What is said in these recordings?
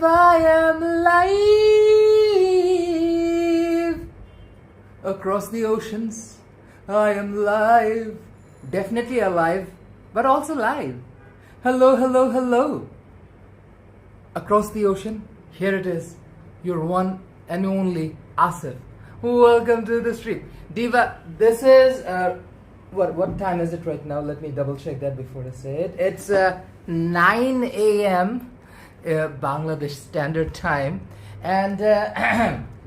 I am live across the oceans. I am live, definitely alive, but also live. Hello, hello, hello. Across the ocean, here it is, your one and only Asif. Welcome to the stream. Diva, this is, what time is it right now? Let me double check that before I say it. It's 9 a.m. Bangladesh Standard Time. And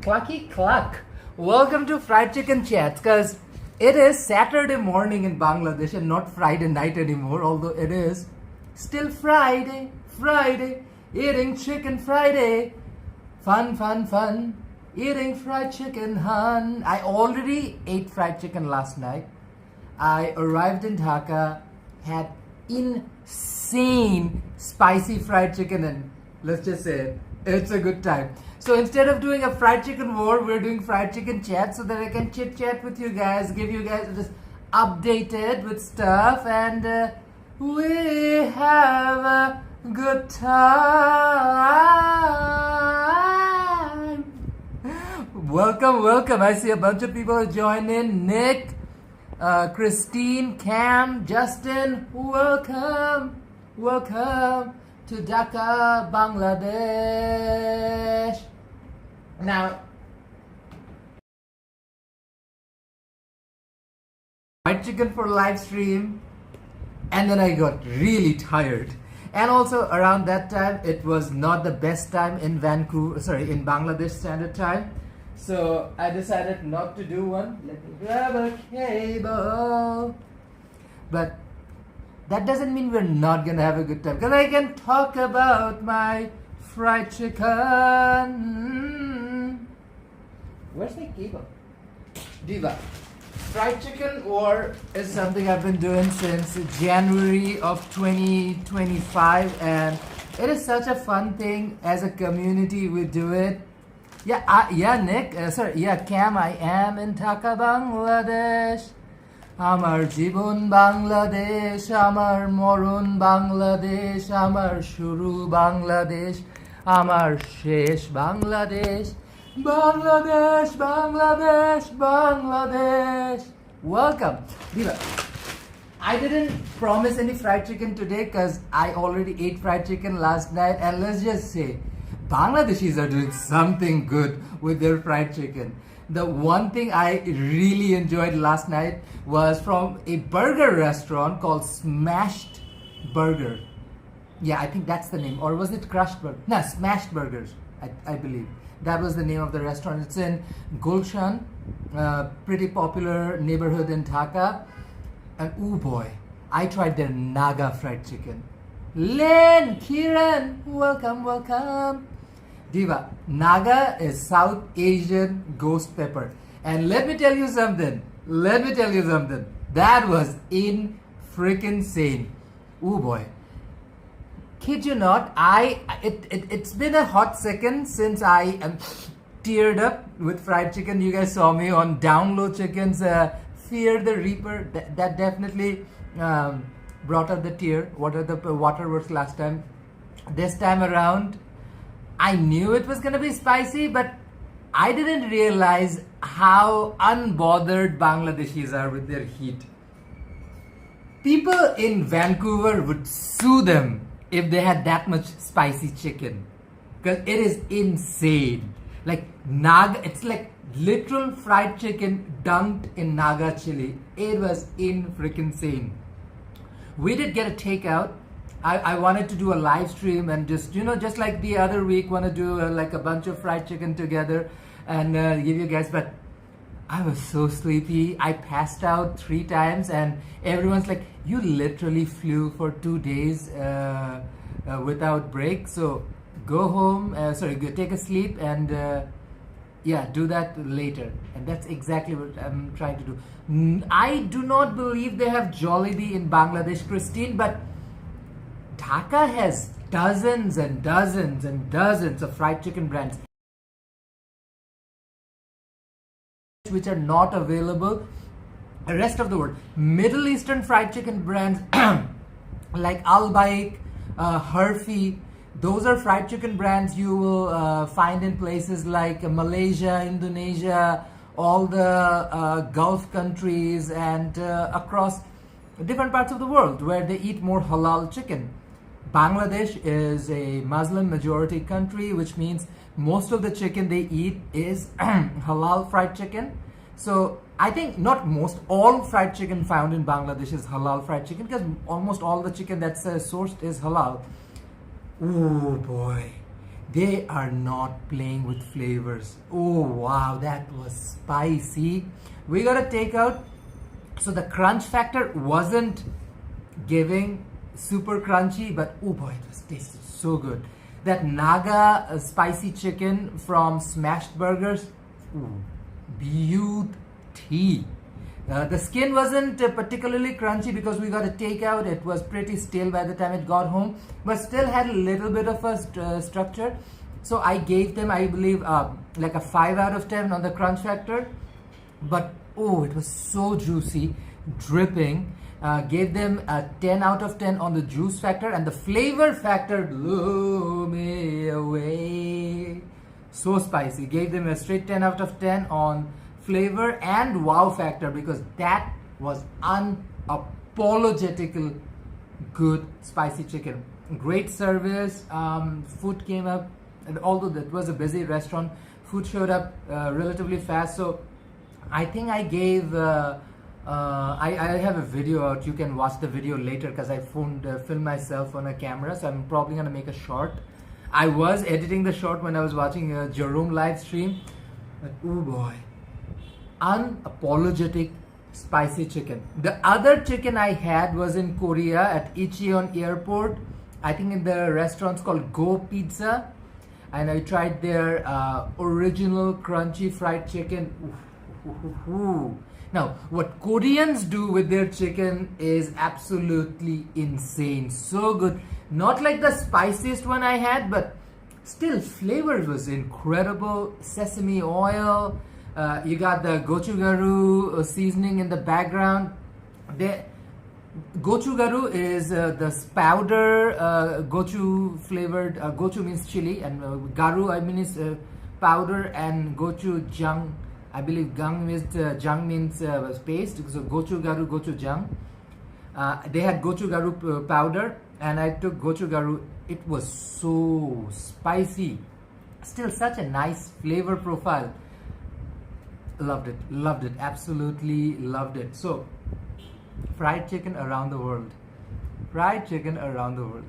Clucky Cluck, welcome to Fried Chicken Chats, because it is Saturday morning in Bangladesh and not Friday night anymore, although it is still Friday, eating chicken Friday. Fun, fun, fun. Eating fried chicken, hun. I already ate fried chicken last night. I arrived in Dhaka, had insane spicy fried chicken, and let's just say it, it's a good time. So instead of doing a fried chicken war, we're doing fried chicken chat so that I can chit chat with you guys, give you guys just updated with stuff, and we have a good time. Welcome, welcome. I see a bunch of people join in. Nick, Christine, Cam, Justin, welcome. Welcome to Dhaka, Bangladesh. Now, fried chicken for live stream, and then I got really tired. And also around that time, it was not the best time in in Bangladesh Standard Time. So I decided not to do one. Let me grab a cable. But that doesn't mean we're not gonna have a good time, because I can talk about my fried chicken. Where's my cable? Diva. Fried chicken war is something I've been doing since January of 2025, and it is such a fun thing. As a community, we do it. Yeah, Nick, Cam, I am in Dhaka, Bangladesh. Amar Jibon Bangladesh, Amar Morun Bangladesh, Amar Shuru Bangladesh, Amar Shesh Bangladesh. Bangladesh, Bangladesh, Bangladesh. Welcome. Diva, I didn't promise any fried chicken today because I already ate fried chicken last night, and let's just say Bangladeshis are doing something good with their fried chicken. The one thing I really enjoyed last night was from a burger restaurant called Smashed Burger. Yeah, I think that's the name. Or was it Crushed Burger? No, Smashed Burgers, I believe. That was the name of the restaurant. It's in Gulshan, pretty popular neighborhood in Dhaka. And oh boy, I tried their Naga fried chicken. Len, Kiran, welcome, welcome. Diva, Naga is South Asian ghost pepper. And let me tell you something. That was freaking sane. Oh boy. Kid you not, it's been a hot second since I teared up with fried chicken. You guys saw me on Down Low Chicken's Fear the Reaper. That definitely brought up the tear. What are the waterworks last time? This time around, I knew it was gonna be spicy, but I didn't realize how unbothered Bangladeshis are with their heat. People in Vancouver would sue them if they had that much spicy chicken, because it is insane. Like Naga, it's like literal fried chicken dunked in Naga chili. It was freaking sane. We did get a takeout. I wanted to do a live stream and just like the other week, want to do like a bunch of fried chicken together and give you guys, but I was so sleepy. I passed out 3 times, and everyone's like, you literally flew for 2 days without break. So go home, go take a sleep, and do that later. And that's exactly what I'm trying to do. I do not believe they have Jollibee in Bangladesh, Christine, but Dhaka has dozens and dozens and dozens of fried chicken brands which are not available the rest of the world. Middle Eastern fried chicken brands like Al Baik, Harfi, Those are fried chicken brands you will find in places like Malaysia, Indonesia, all the Gulf countries, and across different parts of the world where they eat more halal chicken. Bangladesh is a Muslim majority country, which means most of the chicken they eat is halal fried chicken. So I think not most, all fried chicken found in Bangladesh is halal fried chicken, because almost all the chicken that's sourced is halal. Oh boy, they are not playing with flavors. Oh wow, that was spicy. We gotta take out, so the crunch factor wasn't giving super crunchy, but oh boy, it was tasted so good. That Naga spicy chicken from Smashed Burgers, ooh, beauty. The skin wasn't particularly crunchy because we got to take out. It was pretty stale by the time it got home, but still had a little bit of a structure. So I gave them, I believe, like a 5 out of 10 on the crunch factor. But oh, it was so juicy, dripping. Gave them a 10 out of 10 on the juice factor, and the flavor factor blew me away. So spicy. Gave them a straight 10 out of 10 on flavor and wow factor, because that was unapologetically good spicy chicken. Great service. Food came up, and although that was a busy restaurant, food showed up relatively fast. So I think I gave I have a video out. You can watch the video later, because I filmed myself on a camera, so I'm probably gonna make a short. I was editing the short when I was watching Jerome live stream, but oh boy, unapologetic spicy chicken. The other chicken I had was in Korea at Icheon Airport. I think in the restaurant's called Go Pizza, and I tried their original crunchy fried chicken. Ooh. Now, what Koreans do with their chicken is absolutely insane. So good. Not like the spiciest one I had, but still flavor was incredible. Sesame oil. You got the gochugaru seasoning in the background. Gochugaru is the powder gochu flavored. Gochu means chili, and garu I mean is powder, and gochujang, I believe gang means jang means paste. So gochugaru, gochujang. They had gochugaru powder, and I took gochugaru. It was so spicy. Still such a nice flavor profile. Loved it, absolutely loved it. So, fried chicken around the world.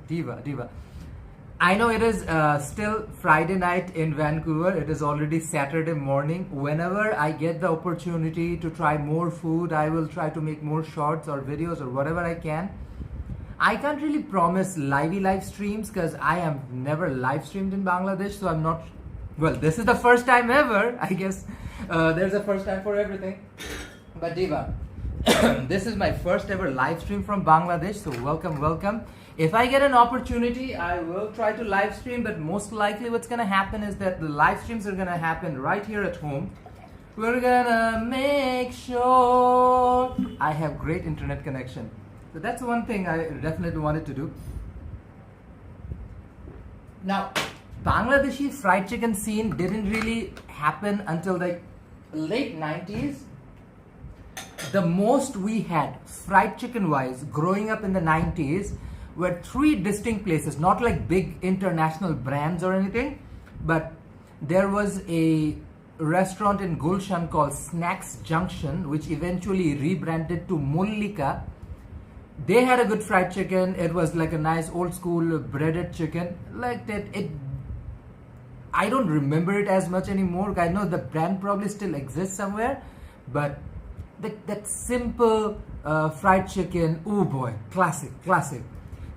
Diva. I know it is still Friday night in Vancouver. It is already Saturday morning. Whenever I get the opportunity to try more food, I will try to make more shorts or videos or whatever I can. I can't really promise live streams, because I am never live streamed in Bangladesh, so I'm not. Well, this is the first time ever, I guess. There's a first time for everything. But Diva, this is my first ever live stream from Bangladesh, so welcome. If I get an opportunity, I will try to live stream, but most likely what's gonna happen is that the live streams are gonna happen right here at home. We're gonna make sure I have great internet connection. So that's one thing I definitely wanted to do. Now, Bangladeshi fried chicken scene didn't really happen until the late 90s. The most we had fried chicken wise growing up in the 90s were 3 distinct places, not like big international brands or anything, but there was a restaurant in Gulshan called Snacks Junction, which eventually rebranded to Mullika. They had a good fried chicken. It was like a nice old school breaded chicken. Like that, I don't remember it as much anymore. I know the brand probably still exists somewhere, but that simple fried chicken, oh boy, classic.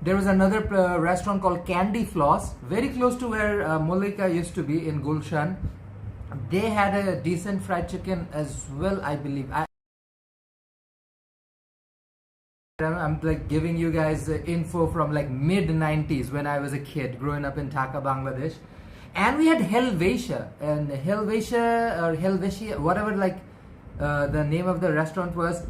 There was another restaurant called Candy Floss, very close to where Mullika used to be in Gulshan. They had a decent fried chicken as well, I believe. I'm like giving you guys info from like mid 90s when I was a kid growing up in Dhaka, Bangladesh. And we had Helvetia, and Helvetia, whatever like the name of the restaurant was.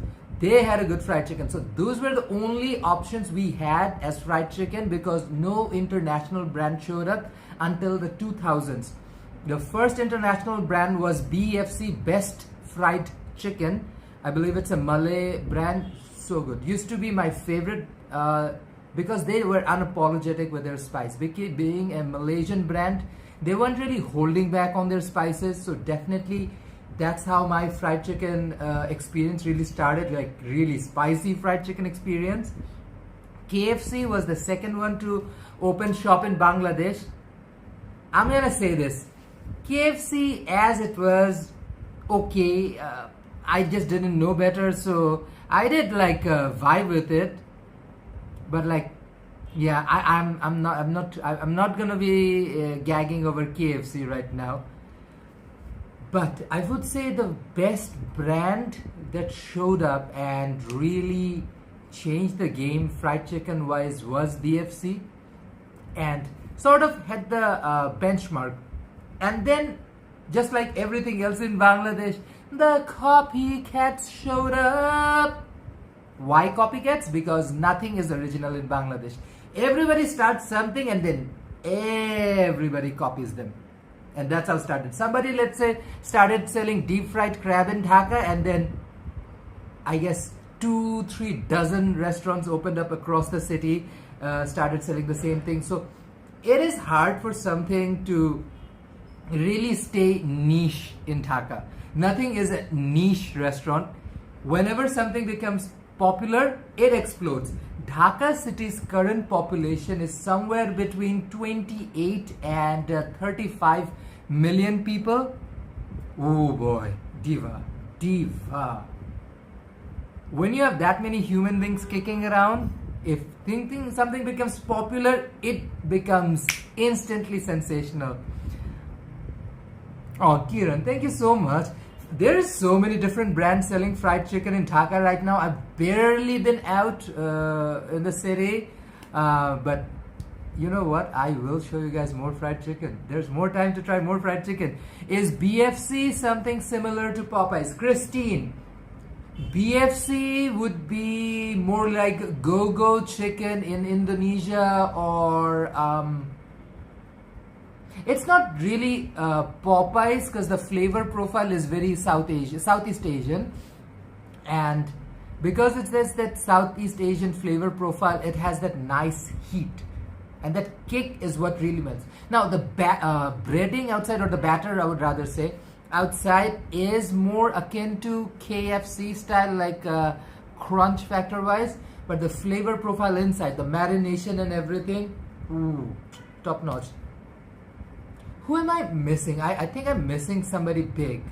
they had a good fried chicken. So those were the only options we had as fried chicken, because no international brand showed up until the 2000s. The first international brand was BFC, Best Fried Chicken. I believe it's a Malay brand. So good. Used to be my favorite because they were unapologetic with their spice. Being a Malaysian brand, they weren't really holding back on their spices. So definitely that's how my fried chicken experience really started, like really spicy fried chicken experience. KFC was the second one to open shop in Bangladesh. I'm gonna say this, KFC as it was okay, I just didn't know better, so I did like vibe with it, but like, yeah, I'm not gonna be gagging over KFC right now. But I would say the best brand that showed up and really changed the game fried chicken wise was BFC, and sort of had the benchmark. And then, just like everything else in Bangladesh, the copycats showed up. Why copycats? Because nothing is original in Bangladesh. Everybody starts something and then everybody copies them. And that's how it started. Somebody, let's say, started selling deep fried crab in Dhaka, and then I guess 2-3 dozen restaurants opened up across the city, started selling the same thing. So it is hard for something to really stay niche in Dhaka. Nothing is a niche restaurant. Whenever something becomes popular, it explodes. Dhaka city's current population is somewhere between 28 and 35 million people. Oh boy, diva. When you have that many human beings kicking around, if thinking something becomes popular, it becomes instantly sensational. Oh, Kiran, thank you so much. There is so many different brands selling fried chicken in Dhaka right now. I've barely been out in the city, but you know what? I will show you guys more fried chicken. There's more time to try more fried chicken. Is BFC something similar to Popeyes? Christine, BFC would be more like go-go chicken in Indonesia, or it's not really Popeyes, because the flavor profile is very Southeast Asian, and because it's that Southeast Asian flavor profile, it has that nice heat, and that kick is what really melts. Now the breading outside, or the batter I would rather say, outside is more akin to KFC style, like crunch factor wise, but the flavor profile inside, the marination and everything, ooh, top notch. Who am I missing? I think I'm missing somebody big.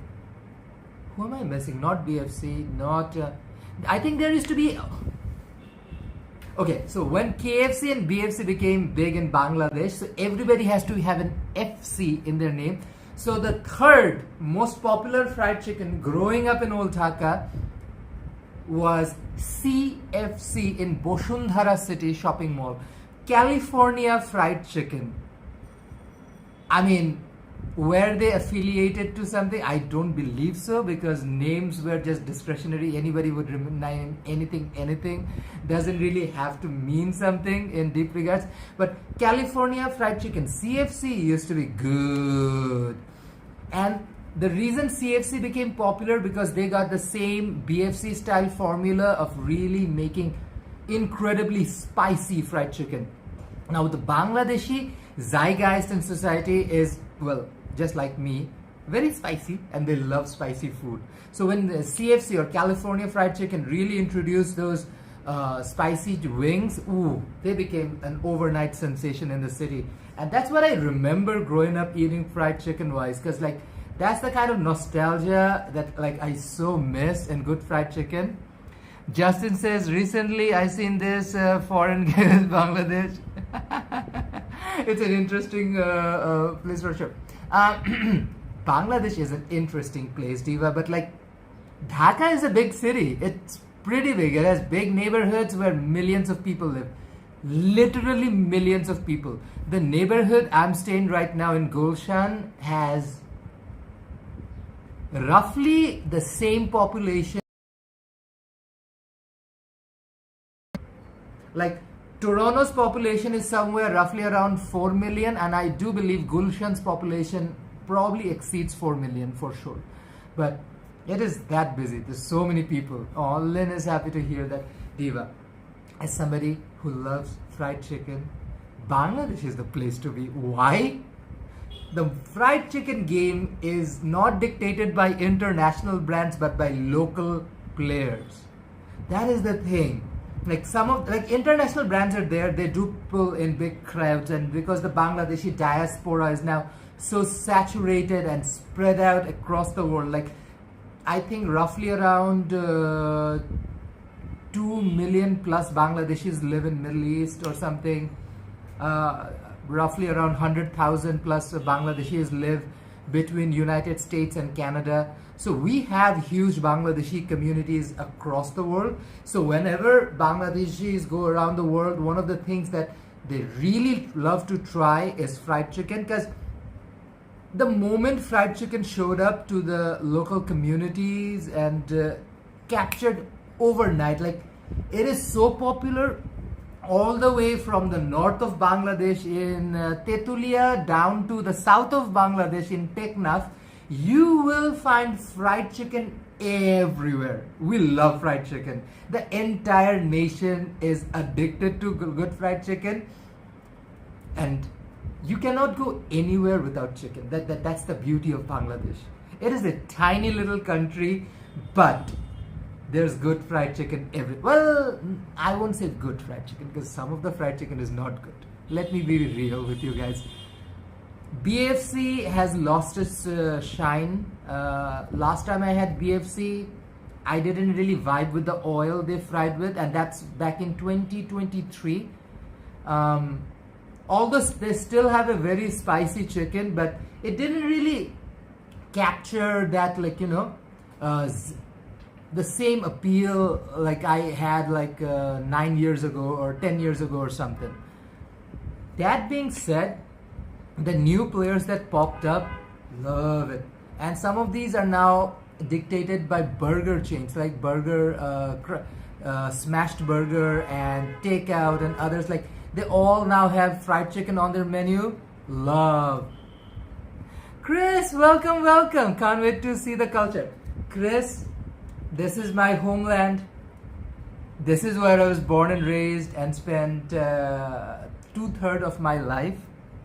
Who am I missing? Not BFC, not... I think there used to be... Okay, so when KFC and BFC became big in Bangladesh, so everybody has to have an FC in their name. So the third most popular fried chicken growing up in Old Dhaka was CFC in Bosundhara City shopping mall. California Fried Chicken. I mean, were they affiliated to something? I don't believe so, because names were just discretionary. Anybody would name anything. Doesn't really have to mean something in deep regards. But California Fried Chicken, CFC, used to be good. And the reason CFC became popular, because they got the same BFC style formula of really making incredibly spicy fried chicken. Now the Bangladeshi Zeitgeist in society is, well, just like me, very spicy, and they love spicy food. So when the CFC or California Fried Chicken really introduced those spicy wings, ooh, they became an overnight sensation in the city. And that's what I remember growing up eating fried chicken wise, because like that's the kind of nostalgia that like I so miss in good fried chicken. Justin says, recently I seen this foreign guy in Bangladesh. It's an interesting place for sure. Bangladesh is an interesting place, Diva, but like Dhaka is a big city. It's pretty big. It has big neighborhoods where millions of people live. Literally millions of people. The neighborhood I'm staying right now in Gulshan has roughly the same population Like Toronto's population is somewhere roughly around 4 million, and I do believe Gulshan's population probably exceeds 4 million for sure. But it is that busy. There's so many people. Oh, Lynn is happy to hear that. Diva, as somebody who loves fried chicken, Bangladesh is the place to be. Why? The fried chicken game is not dictated by international brands but by local players. That is the thing. Like international brands are there, they do pull in big crowds, and because the Bangladeshi diaspora is now so saturated and spread out across the world, like I think roughly around 2 million plus Bangladeshis live in Middle East or something. Roughly around 100,000 plus Bangladeshis live between United States and Canada. So we have huge Bangladeshi communities across the world. So whenever Bangladeshis go around the world, one of the things that they really love to try is fried chicken, because the moment fried chicken showed up to the local communities and captured overnight, like it is so popular all the way from the north of Bangladesh in Tetulia down to the south of Bangladesh in Teknaf. You will find fried chicken everywhere. We love fried chicken. The entire nation is addicted to good fried chicken, and you cannot go anywhere without chicken. That's the beauty of Bangladesh. It is a tiny little country, but there's good fried chicken everywhere. Well, I won't say good fried chicken, because some of the fried chicken is not good. Let me be real with you guys. BFC has lost its shine. Last time I had BFC, I didn't really vibe with the oil they fried with, and that's back in 2023. Although they still have a very spicy chicken, but it didn't really capture that, like, the same appeal like I had like 9 years ago or 10 years ago or something. That being said, the new players that popped up, love it. And some of these are now dictated by burger chains like Smashed Burger and Takeout and others. Like they all now have fried chicken on their menu. Love. Chris, welcome, welcome. Can't wait to see the culture. Chris, this is my homeland. This is where I was born and raised and spent 2/3 of my life.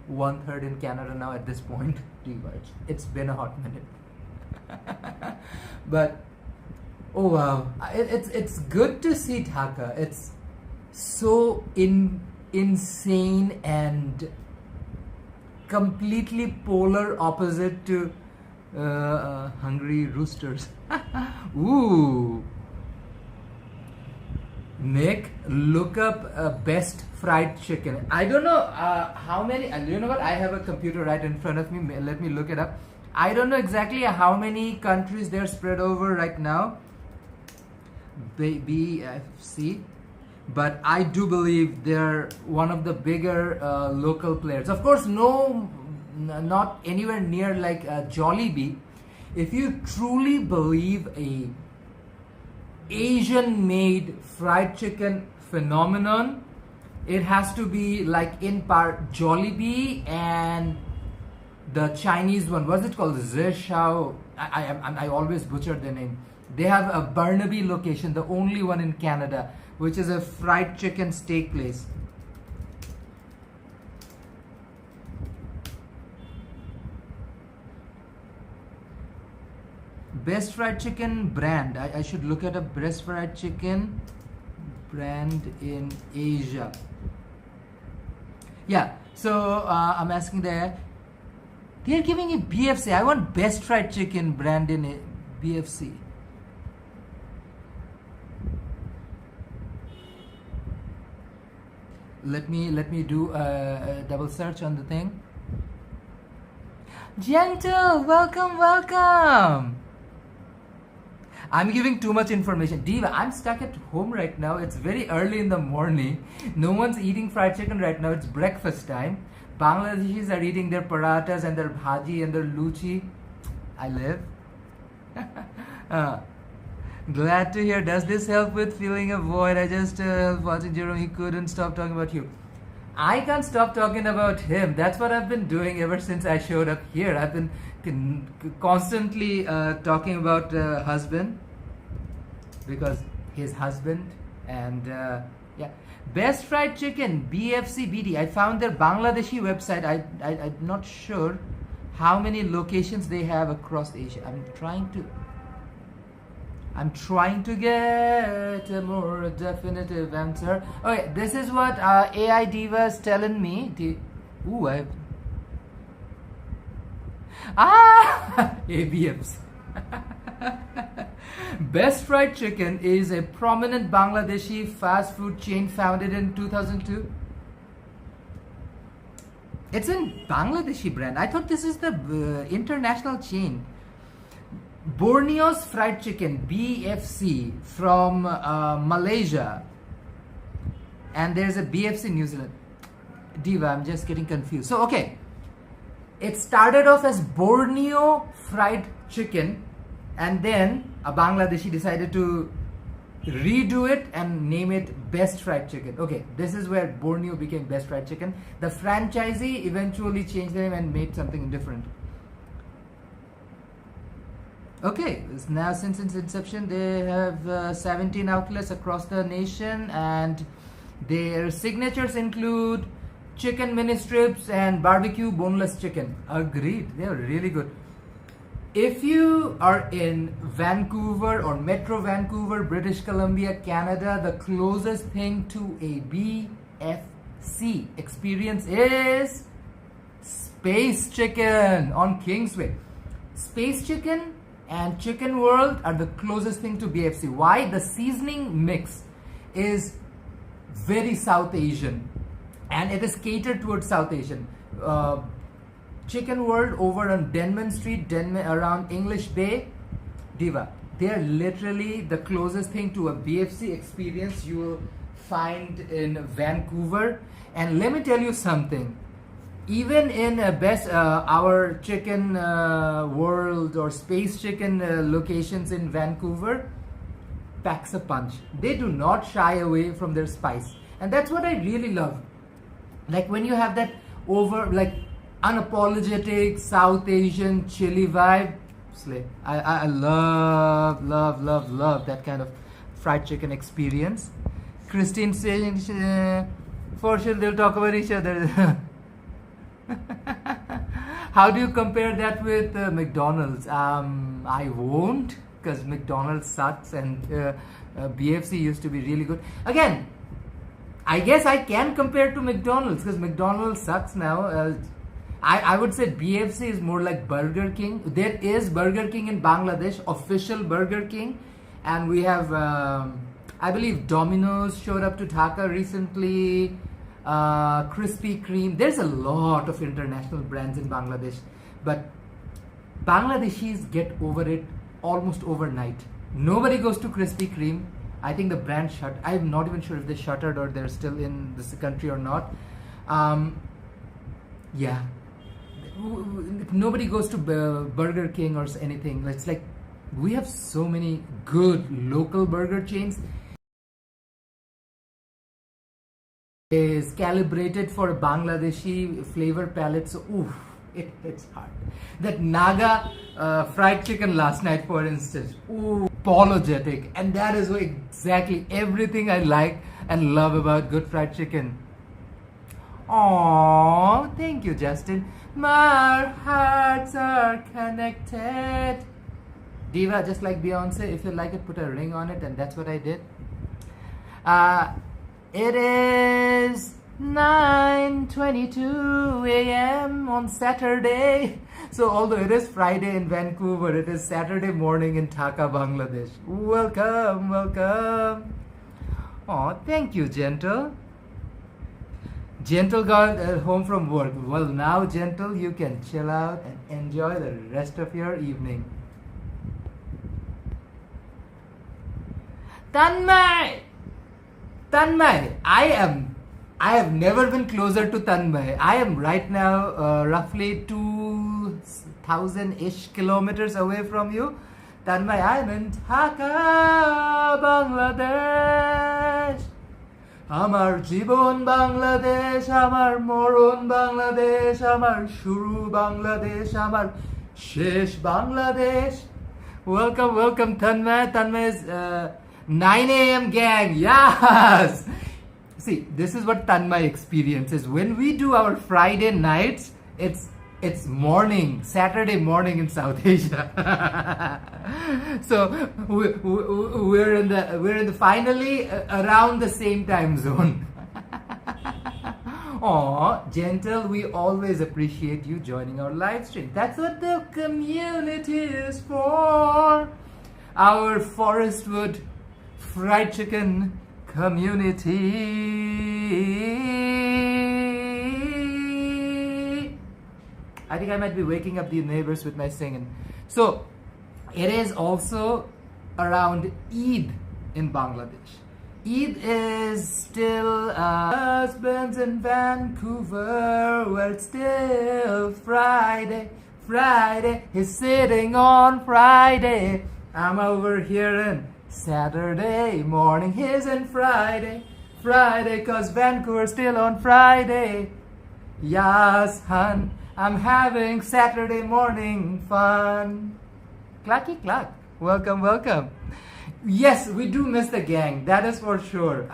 1/3 in Canada now at this point. It's been a hot minute. But oh wow, it's good to see Dhaka. It's so insane and completely polar opposite to Hungry Roosters. Ooh. Nick, look up best fried chicken. I don't know how many. You know what? I have a computer right in front of me. Let me look it up. I don't know exactly how many countries they're spread over right now. BFC. But I do believe they're one of the bigger local players. Of course, not anywhere near like Jollibee. If you truly believe a Asian-made fried chicken phenomenon, it has to be like in part Jollibee and the Chinese one. What's it called? Zeshao. I always butcher the name. They have a Burnaby location, the only one in Canada, which is a fried chicken steak place. Best fried chicken brand. I should look at a best fried chicken brand in Asia. Yeah, so I'm asking there. They're giving you BFC. I want best fried chicken brand in BFC. Let me do a double search on the thing. Gentle, welcome. I'm giving too much information. Diva, I'm stuck at home right now. It's very early in the morning. No one's eating fried chicken right now. It's breakfast time. Bangladeshis are eating their parathas and their bhaji and their luchi. I live. Glad to hear. Does this help with filling a void? I just watching Jerome. He couldn't stop talking about you. I can't stop talking about him. That's what I've been doing ever since I showed up here. I've been constantly talking about husband, because his husband, and yeah. Best fried chicken, BFC BD. I found their Bangladeshi website. I'm not sure how many locations they have across Asia. I'm trying to get a more definitive answer. Okay, this is what AI Diva is telling me. ABMs. Best Fried Chicken is a prominent Bangladeshi fast food chain founded in 2002. It's a Bangladeshi brand. I thought this is the international chain. Borneo's Fried Chicken, BFC, from Malaysia. And there's a BFC New Zealand. Diva, I'm just getting confused. So, okay. It started off as Borneo Fried Chicken, and then a Bangladeshi decided to redo it and name it Best Fried Chicken. Okay, this is where Borneo became Best Fried Chicken. The franchisee eventually changed the name and made something different. Okay, now since its inception, they have 17 outlets across the nation, and their signatures include chicken mini strips and barbecue boneless chicken. Agreed, they are really good. If you are in Vancouver or Metro Vancouver, British Columbia, Canada, the closest thing to a BFC experience is Space Chicken on Kingsway. Space Chicken and Chicken World are the closest thing to BFC. Why? The seasoning mix is very South Asian, and it is catered towards South Asian. Chicken World over on Denman Street, around English Bay, Diva. They are literally the closest thing to a BFC experience you will find in Vancouver. And let me tell you something. Even in our Chicken World or Space Chicken locations in Vancouver, packs a punch. They do not shy away from their spice, and that's what I really love. Like when you have that unapologetic South Asian chili vibe, slay. I love that kind of fried chicken experience. Christine saying, for sure they'll talk about each other. How do you compare that with McDonald's? I won't, because McDonald's sucks, and BFC used to be really good. Again, I guess I can compare to McDonald's, because McDonald's sucks now. I would say BFC is more like Burger King. There is Burger King in Bangladesh, official Burger King, and we have, I believe Domino's showed up to Dhaka recently. Krispy Kreme. There's a lot of international brands in Bangladesh, but Bangladeshis get over it almost overnight. Nobody goes to Krispy Kreme. I think the brand shut. I'm not even sure if they shuttered or they're still in this country or not. Yeah, nobody goes to Burger King or anything. It's like we have so many good local burger chains. Is calibrated for a Bangladeshi flavor palette, so it's hard. That Naga fried chicken last night, for instance, apologetic, and that is exactly everything I like and love about good fried chicken. Oh, thank you, Justin. My hearts are connected. Diva, just like Beyonce, if you like it, put a ring on it, and that's what I did. It is 9:22 a.m. on Saturday. So although it is Friday in Vancouver, it is Saturday morning in Dhaka, Bangladesh. Welcome, welcome. Oh, thank you, Gentle. Gentle got home from work. Well, now, Gentle, you can chill out and enjoy the rest of your evening. Tanmay! I have never been closer to Tanmay. I am right now roughly 2,000-ish kilometers away from you. Tanmay, I'm in Dhaka, Bangladesh. Amar Jibon Bangladesh, Amar Moron Bangladesh, Amar Shuru Bangladesh, Amar Shesh Bangladesh. Welcome, Tanmay. Tanmay's 9 a.m. gang. Yes! See, this is what Tanmay experiences. When we do our Friday nights, it's morning, Saturday morning in South Asia. So we're in the finally around the same time zone. Aw, gentle, we always appreciate you joining our live stream. That's what the community is for. Our Forestwood Fried Chicken community. I think I might be waking up the neighbors with my singing. So, it is also around Eid in Bangladesh. Eid is still husbands in Vancouver, where it's still Friday. He's sitting on Friday. I'm over here in Saturday morning. He's in Friday, cause Vancouver's still on Friday. Yes, hun. I'm having Saturday morning fun. Clucky cluck. Welcome. Yes, we do miss the gang. That is for sure.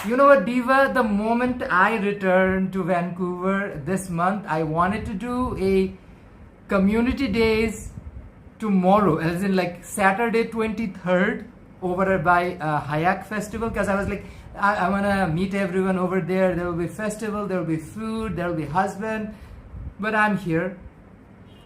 You know what, Diva? The moment I returned to Vancouver this month, I wanted to do a community days tomorrow, as in like Saturday 23rd over by Hayak Festival, because I was like, I want to meet everyone over there. There will be festival, there will be food, there will be husband. But I'm here,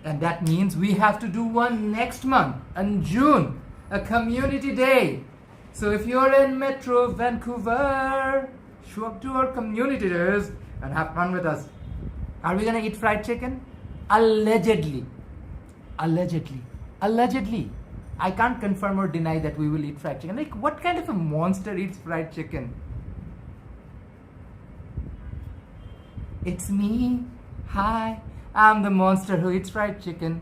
and that means we have to do one next month in June, a community day. So if you're in Metro Vancouver, show up to our community days and have fun with us. Are we gonna eat fried chicken? Allegedly. I can't confirm or deny that we will eat fried chicken. Like, what kind of a monster eats fried chicken? It's me. Hi, I'm the monster who eats fried chicken.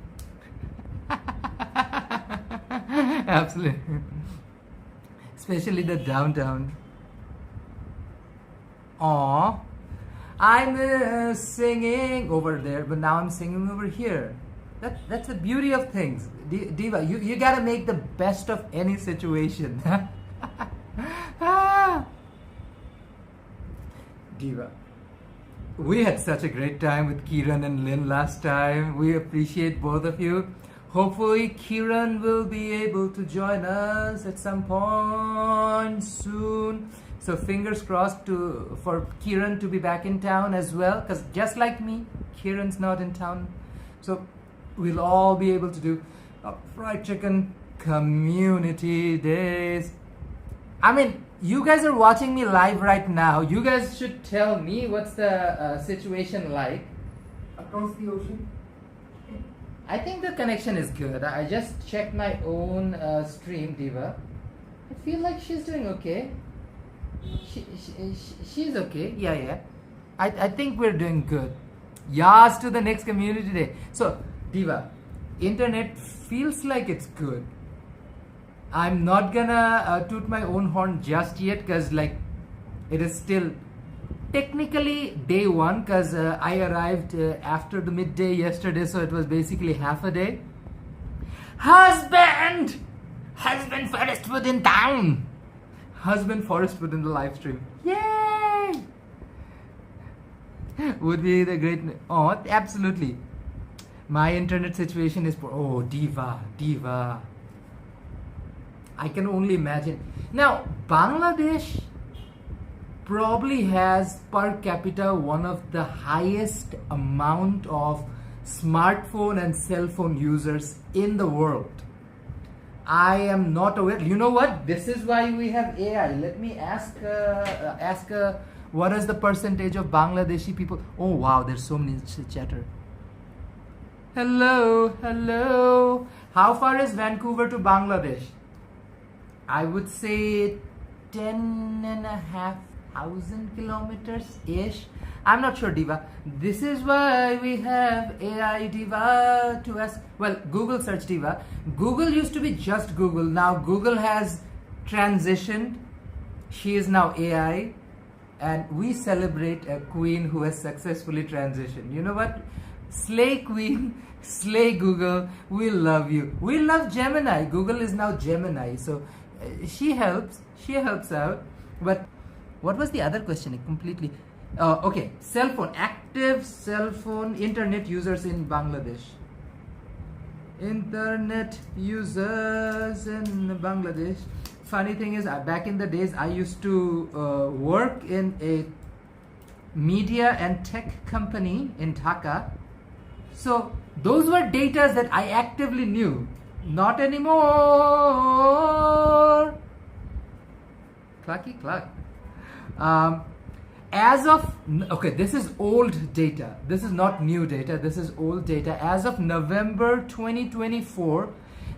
Absolutely. Especially the downtown. Aww. I'm singing over there, but now I'm singing over here. That's the beauty of things. Diva, you gotta make the best of any situation. Diva. We had such a great time with Kiran and Lynn last time. We appreciate both of you. Hopefully Kiran will be able to join us at some point soon. So fingers crossed for Kiran to be back in town as well, because just like me, Kiran's not in town. So we'll all be able to do fried chicken community days. I mean, you guys are watching me live right now. You guys should tell me what's the situation like across the ocean. I think the connection is good. I just checked my own stream, Diva. I feel like she's doing okay. She's okay. Yeah. I think we're doing good. Yes to the next community day. So, Diva, internet feels like it's good. I'm not gonna toot my own horn just yet, because like it is still technically day one, because I arrived after the midday yesterday, so it was basically half a day. Husband Forestwood in town. Husband Forestwood in the live stream. Yay! Would be the great. Oh, absolutely. My internet situation is Diva. I can only imagine. Now, Bangladesh probably has per capita one of the highest amount of smartphone and cell phone users in the world. I am not aware. You know what? This is why we have AI. Let me ask what is the percentage of Bangladeshi people? Oh wow, there's so many chatter. Hello. How far is Vancouver to Bangladesh? I would say 10,500 kilometers ish. I'm not sure, Diva. This is why we have AI Diva to ask. Well, Google search Diva. Google used to be just Google. Now Google has transitioned. She is now AI. And we celebrate a queen who has successfully transitioned. You know what? Slay queen, slay Google. We love you. We love Gemini. Google is now Gemini. So she helps out. But what was the other question? Completely. Okay, cell phone, active cell phone internet users in Bangladesh. Internet users in Bangladesh. Funny thing is, back in the days, I used to work in a media and tech company in Dhaka. So those were data that I actively knew. Not anymore. Clucky cluck. As of, okay, this is old data. This is not new data. This is old data. As of November 2024,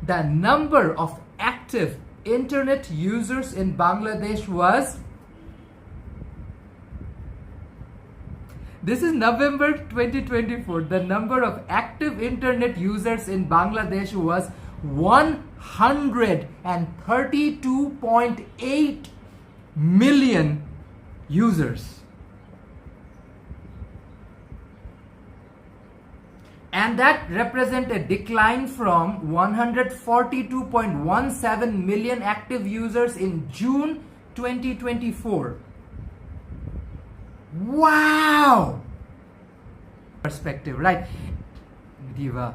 the number of active internet users in Bangladesh was, this is November 2024, the number of active internet users in Bangladesh was 132.8 million users. And that represents a decline from 142.17 million active users in June 2024. Wow! Perspective, right? Diva.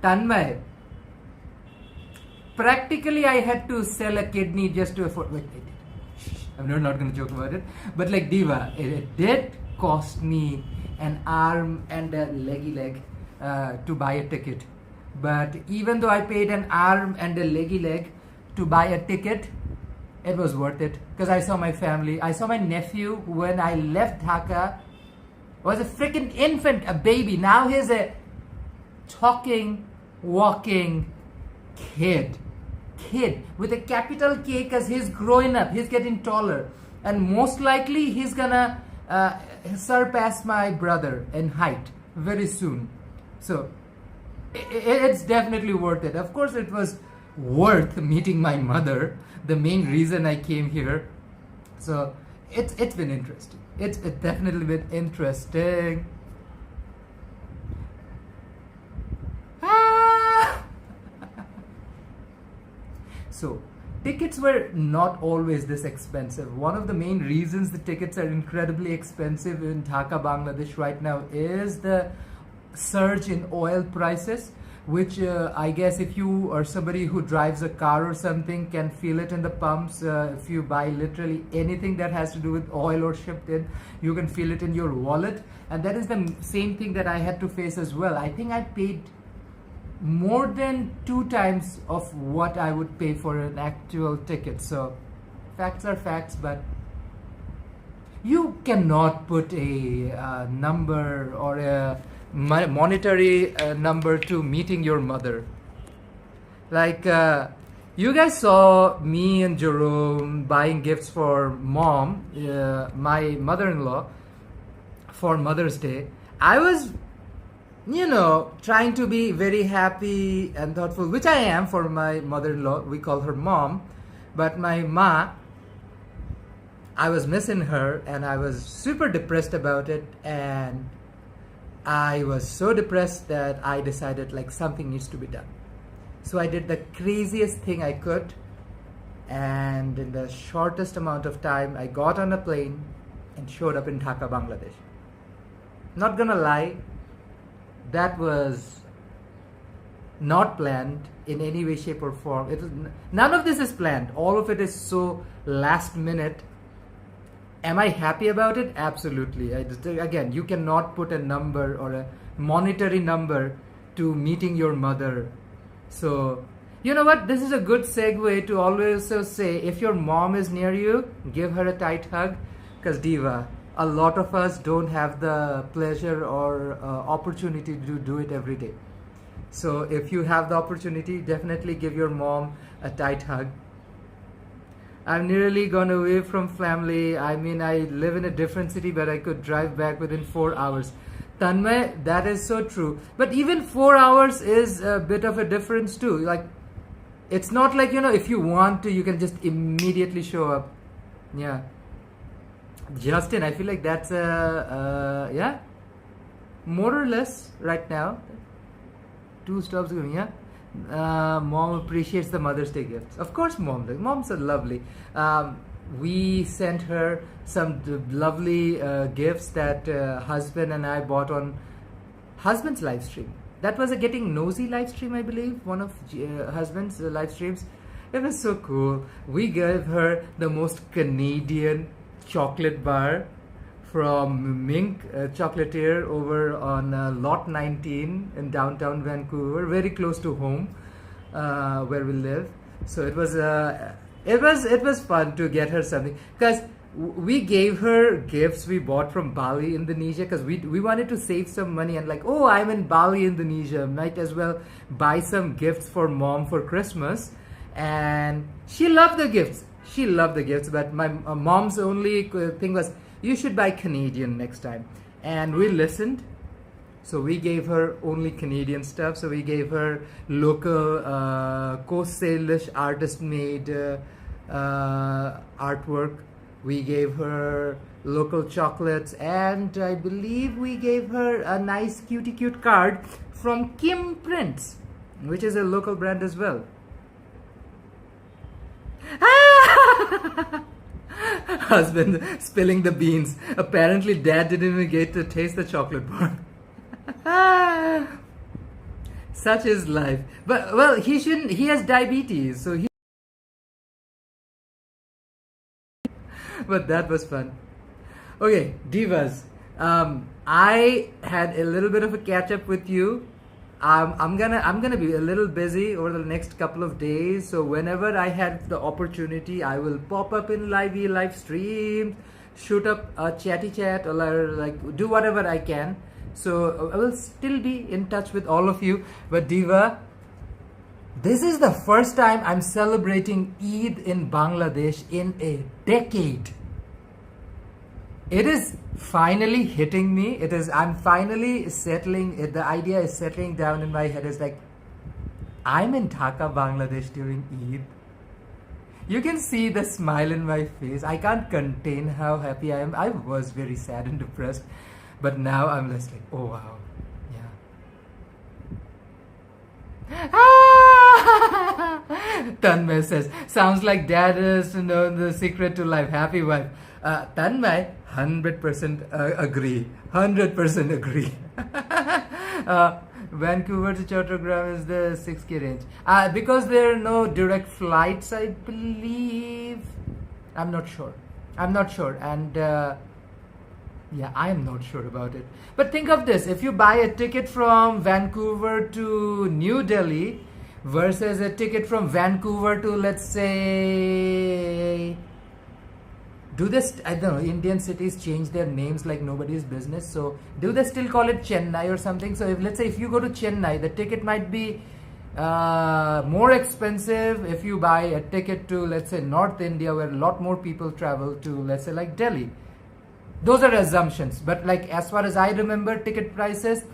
Tanmay. Practically, I had to sell a kidney just to afford. Wait. I'm not going to joke about it. But like Diva, it did cost me an arm and a leggy leg to buy a ticket. But even though I paid an arm and a leggy leg to buy a ticket, it was worth it. Because I saw my family. I saw my nephew when I left Dhaka. Was a freaking infant, a baby. Now he's a talking, walking kid with a capital K, because he's growing up, he's getting taller, and most likely he's gonna surpass my brother in height very soon. So it's definitely worth it. Of course, it was worth meeting my mother, the main reason I came here. So it's been interesting. It's definitely been interesting. So, tickets were not always this expensive. One of the main reasons the tickets are incredibly expensive in Dhaka, Bangladesh right now is the surge in oil prices, which I guess if you are somebody who drives a car or something can feel it in the pumps. If you buy literally anything that has to do with oil or shipped in, you can feel it in your wallet. And that is the same thing that I had to face as well. I think I paid more than 2 times of what I would pay for an actual ticket. So facts are facts, but you cannot put a number or a monetary number to meeting your mother. Like you guys saw me and Jerome buying gifts for mom, my mother-in-law, for Mother's Day. I was, trying to be very happy and thoughtful, which I am for my mother-in-law. We call her mom. But my ma, I was missing her and I was super depressed about it. And I was so depressed that I decided like something needs to be done. So I did the craziest thing I could. And in the shortest amount of time, I got on a plane and showed up in Dhaka, Bangladesh. Not gonna lie, that was not planned in any way, shape or form. It was, none of this is planned. All of it is so last minute. Am I happy about it? Absolutely. Again, you cannot put a number or a monetary number to meeting your mother. So, you know what? This is a good segue to always say, if your mom is near you, give her a tight hug. Because Diva, a lot of us don't have the pleasure or opportunity to do it every day. So if you have the opportunity, definitely give your mom a tight hug. I'm nearly gone away from family. I mean, I live in a different city, but I could drive back within 4 hours. Tanmay, that is so true. But even 4 hours is a bit of a difference too. Like, it's not like, if you want to, you can just immediately show up. Yeah. Justin, I feel like that's yeah, more or less right now. 2 stops going, yeah. Mom appreciates the Mother's Day gifts. Of course, moms are lovely. We sent her some lovely gifts that husband and I bought on husband's live stream. That was a Getting Nosy live stream, I believe, one of husband's live streams. It was so cool. We gave her the most Canadian chocolate bar from Mink Chocolatier over on Lot 19 in downtown Vancouver, very close to home, where we live. So it was fun to get her something, because we gave her gifts we bought from Bali, Indonesia, because we wanted to save some money, and like, oh, I'm in Bali, Indonesia, might as well buy some gifts for mom for Christmas. And she loved the gifts. But my mom's only thing was, you should buy Canadian next time. And we listened. So we gave her only Canadian stuff. So we gave her local Coast Salish artist-made artwork. We gave her local chocolates. And I believe we gave her a nice cute card from Kim Prints, which is a local brand as well. Husband spilling the beans. Apparently dad didn't even get to taste the chocolate bar. Such is life. But well, he has diabetes, so but that was fun. Okay, divas. I had a little bit of a catch up with you. I'm gonna be a little busy over the next couple of days, so whenever I have the opportunity, I will pop up in live stream, shoot up a chatty chat, or like do whatever I can. So I will still be in touch with all of you. But Diva, this is the first time I'm celebrating Eid in Bangladesh in a decade. It is finally hitting me. I'm finally settling. The idea is settling down in my head. It's like, I'm in Dhaka, Bangladesh during Eid. You can see the smile in my face. I can't contain how happy I am. I was very sad and depressed. But now I'm just like, oh wow. Yeah. Tanmay says, sounds like dad is to know the secret to life. Happy wife. Tanmay, 100% agree. 100% agree. Vancouver to Chattogram is the 6K range. Because there are no direct flights, I believe. I'm not sure. And yeah, I am not sure about it. But think of this. If you buy a ticket from Vancouver to New Delhi versus a ticket from Vancouver to, let's say, I don't know, Indian cities change their names like nobody's business. So do they still call it Chennai or something? So let's say if you go to Chennai, the ticket might be more expensive if you buy a ticket to, let's say, North India, where a lot more people travel to, let's say, like Delhi. Those are assumptions. But like, as far as I remember ticket prices,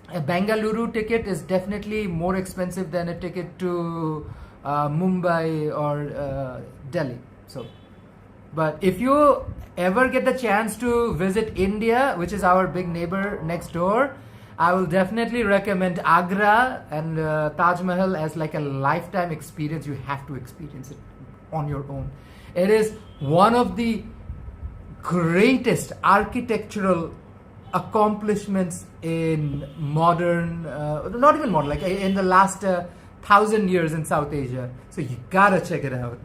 a Bengaluru ticket is definitely more expensive than a ticket to Mumbai or Delhi. So, but if you ever get the chance to visit India, which is our big neighbor next door, I will definitely recommend Agra and Taj Mahal as like a lifetime experience. You have to experience it on your own. It is one of the greatest architectural accomplishments in modern, not even modern, like in the last 1,000 years in South Asia. So you gotta check it out.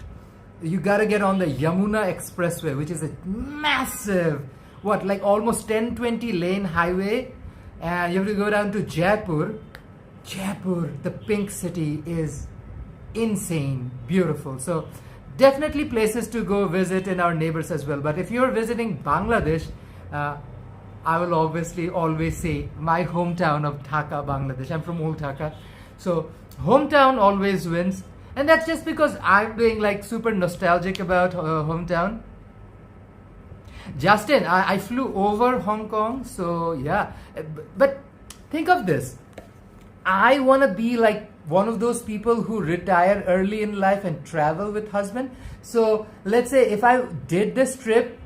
You gotta get on the Yamuna Expressway, which is a massive, like almost 10-20 lane highway. And you have to go down to Jaipur. Jaipur, the pink city, is insane, beautiful. So definitely places to go visit in our neighbors as well. But if you're visiting Bangladesh, I will obviously always say my hometown of Dhaka, Bangladesh. I'm from old Dhaka. So hometown always wins. And that's just because I'm being like super nostalgic about hometown. Justin, I flew over Hong Kong, so yeah. But think of this. I want to be like one of those people who retire early in life and travel with husband. So let's say if I did this trip,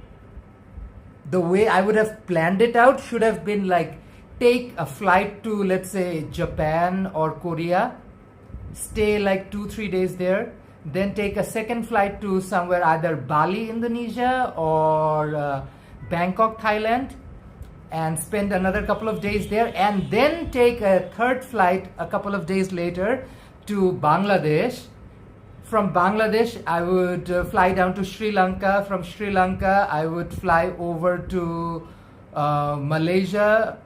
the way I would have planned it out should have been like take a flight to, let's say, Japan or Korea, stay like 2-3 days there, then take a second flight to somewhere either Bali, Indonesia, or Bangkok, Thailand, and spend another couple of days there, and then take a third flight a couple of days later to Bangladesh. From Bangladesh, I would fly down to Sri Lanka. From Sri Lanka, I would fly over to Malaysia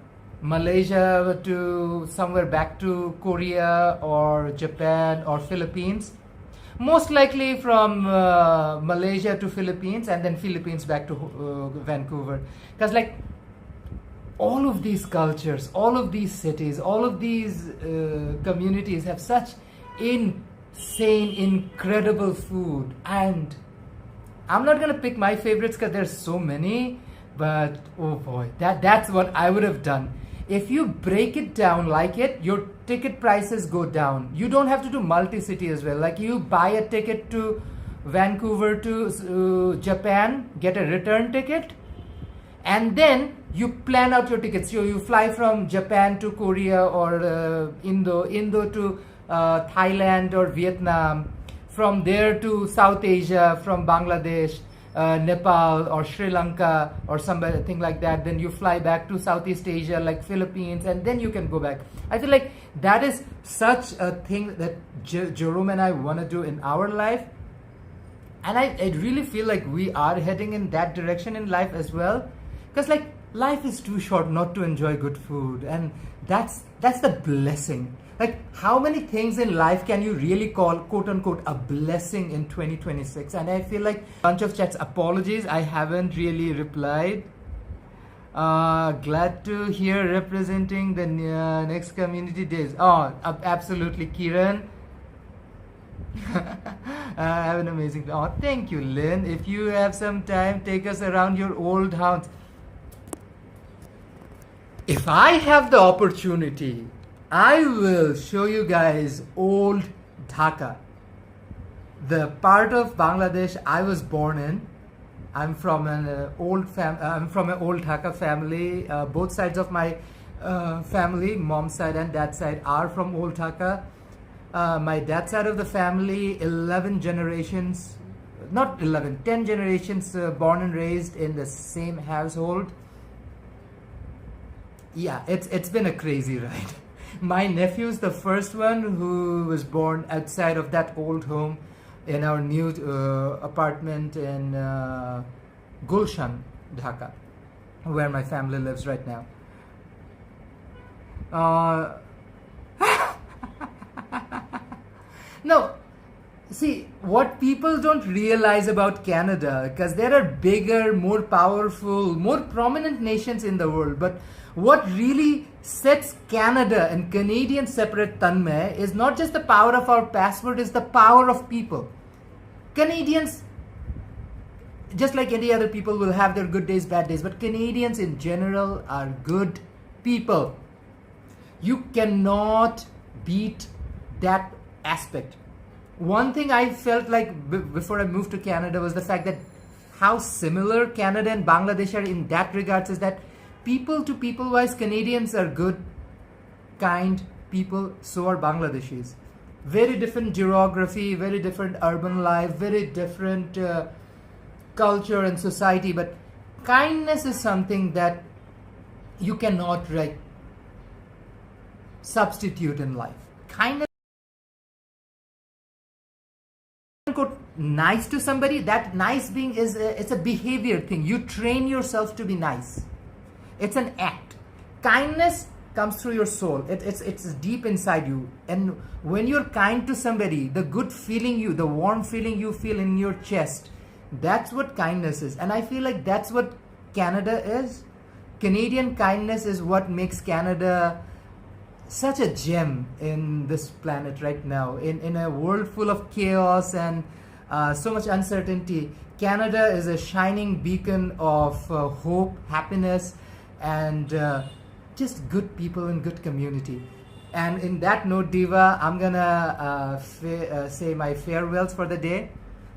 to somewhere back to Korea or Japan or Philippines. Most likely from Malaysia to Philippines, and then Philippines back to Vancouver. Because like all of these cultures, all of these cities, all of these communities have such insane, incredible food. And I'm not gonna pick my favorites because there's so many, but oh boy, that's what I would have done. If you break it down like it, your ticket prices go down. You don't have to do multi-city as well. Like you buy a ticket to Vancouver to Japan, get a return ticket, and then you plan out your tickets. So you fly from Japan to Korea or Indo to Thailand or Vietnam, from there to South Asia, from Bangladesh, Nepal or Sri Lanka or something like that. Then you fly back to Southeast Asia like Philippines, and then you can go back. I feel like that is such a thing that Jerome and I want to do in our life, and I really feel like we are heading in that direction in life as well, because like life is too short not to enjoy good food, and that's the blessing. Like, how many things in life can you really call, quote unquote, a blessing in 2026? And I feel like a bunch of chats, apologies, I haven't really replied. Glad to hear representing the next community days. Oh, absolutely, Kiran. Have an amazing. Oh, thank you, Lynn. If you have some time, take us around your old house. If I have the opportunity, I will show you guys old Dhaka, the part of Bangladesh I was born in. I'm from an old Dhaka family. Both sides of my family, mom's side and dad's side, are from old Dhaka. My dad's side of the family, 11 generations, not 11, 10 generations born and raised in the same household. Yeah, it's been a crazy ride. My nephew's the first one who was born outside of that old home in our new apartment in Gulshan, Dhaka, where my family lives right now. No, see, what people don't realize about Canada, because there are bigger, more powerful, more prominent nations in the world, but what really sets Canada and Canadians separate, Tanmay, is not just the power of our passport, it's the power of people. Canadians, just like any other people, will have their good days, bad days, but Canadians in general are good people. You cannot beat that aspect. One thing I felt like before I moved to Canada was the fact that how similar Canada and Bangladesh are in that regards, is that people to people wise, Canadians are good, kind people, so are Bangladeshis. Very different geography, very different urban life, very different culture and society, but kindness is something that you cannot substitute in life. Kindness, nice to somebody, that nice being is it's a behavior thing. You train yourself to be nice. It's an act. Kindness comes through your soul. It's deep inside you. And when you're kind to somebody, the good feeling the warm feeling you feel in your chest, that's what kindness is. And I feel like that's what Canada is. Canadian kindness is what makes Canada such a gem in this planet right now. In a world full of chaos and so much uncertainty, Canada is a shining beacon of hope, happiness, and just good people and good community. And in that note, Diva, I'm gonna say my farewells for the day.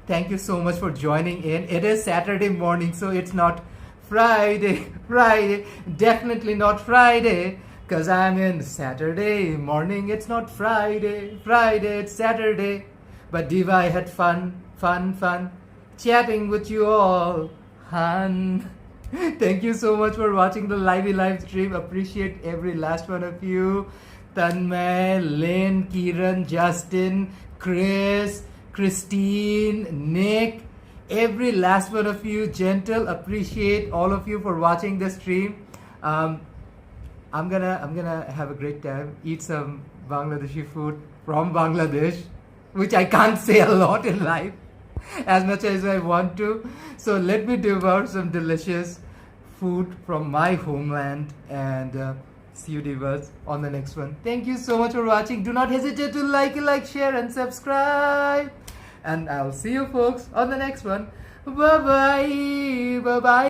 Thank you so much for joining in. It is Saturday morning, so it's not Friday, definitely not Friday, because I'm in Saturday morning. It's not Friday, it's Saturday. But Diva, I had fun chatting with you all, hun. Thank you so much for watching the live stream. Appreciate every last one of you. Tanmay, Lynn, Kiran, Justin, Chris, Christine, Nick, every last one of you. Gentle, appreciate all of you for watching the stream. I'm gonna have a great time, eat some Bangladeshi food from Bangladesh, which I can't say a lot in life as much as I want to. So let me devour some delicious food from my homeland, and see you divas on the next one. Thank you so much for watching. Do not hesitate to like, share, and subscribe. And I'll see you folks on the next one. Bye bye.